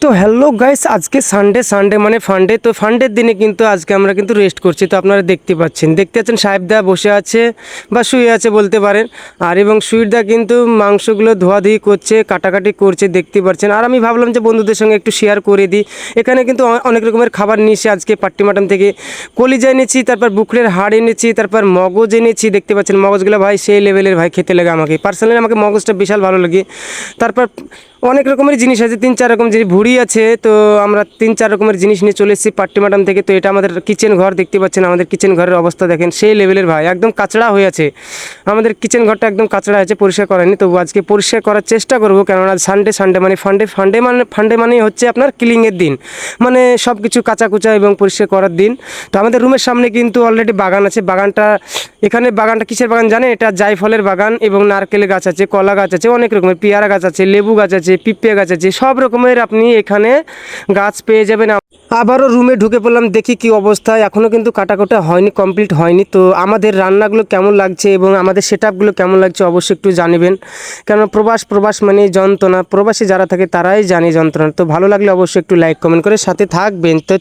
তো hello guys, আজকে Sunday মানে ফান্ডে। তো ফান্ডের দিনে কিন্তু আজকে আমরা কিন্তু রেস্ট করছি। তো আপনারা দেখতে পাচ্ছেন সাহেবদা বসে আছে বা শুয়ে আছে বলতে পারেন। আর এবং সুইটদা কিন্তু মাংসগুলো ধোয়াধুয়ি করছে, কাটাকাটি করছে, দেখতে পাচ্ছেন। আর আমি ভাবলাম যে বন্ধুদের সঙ্গে একটু শেয়ার করে দিই। এখানে কিন্তু অনেক রকমের খাবার নিয়েছি আজকে পাট্টি মাটন থেকে। কলিজা এনেছি, তারপর বুকলের হাড় এনেছি, তারপর মগজ এনেছি। দেখতে পাচ্ছেন মগজগুলো ভাই সেই লেভেলের ভাই, খেতে লাগে আমাকে পার্সোনালি, আমাকে মগজটা বিশাল ভালো লাগে। তারপর অনেক রকমের জিনিস আছে, 3-4 রকম জিনিস, ভুড়ি আছে। তো আমরা 3-4 রকমের জিনিস নিয়ে চলে এসেছি পাট্টি মাটন থেকে। তো এটা আমাদের কিচেন ঘর, দেখতে পাচ্ছেন আমাদের কিচেন ঘরের অবস্থা দেখেন, সেই লেভেলের ভাই, একদম কাচড়া হয়ে আছে। আমাদের কিচেন ঘরটা একদম কাচড়া আছে, পরিষ্কার করেনি। তবু আজকে পরিষ্কার করার চেষ্টা করবো, কেননা সানডে মানে ফান্ডে মানেই হচ্ছে আপনার ক্লিনিংয়ের দিন, মানে সব কিছু কাচাকুচা এবং পরিষ্কার করার দিন। তো আমাদের রুমের সামনে কিন্তু অলরেডি বাগান আছে। বাগানটা কিসের বাগান জানেন? এটা জায়ফলের বাগান এবং নারকেলের গাছ আছে, কলা গাছ আছে, অনেক রকমের পেয়ারা গাছ আছে, লেবু গাছ আছে, পিঁপে গাছ আছে, সব রকমের আপনি এখানে গাছ পেয়ে যাবেন। আবারও রুমে ঢুকে পড়লাম, দেখি কি অবস্থা। এখনও কিন্তু কাটাকুটা হয়নি, কমপ্লিট হয়নি। তো আমাদের রান্নাগুলো কেমন লাগছে এবং আমাদের সেটআপগুলো কেমন লাগছে অবশ্যই একটু জানিবেন, কেন প্রবাস মানে যন্ত্রণা। প্রবাসী যারা থাকে তারাই জানে যন্ত্রণা। তো ভালো লাগলে অবশ্যই একটু লাইক কমেন্ট করে সাথে থাকবেন। তো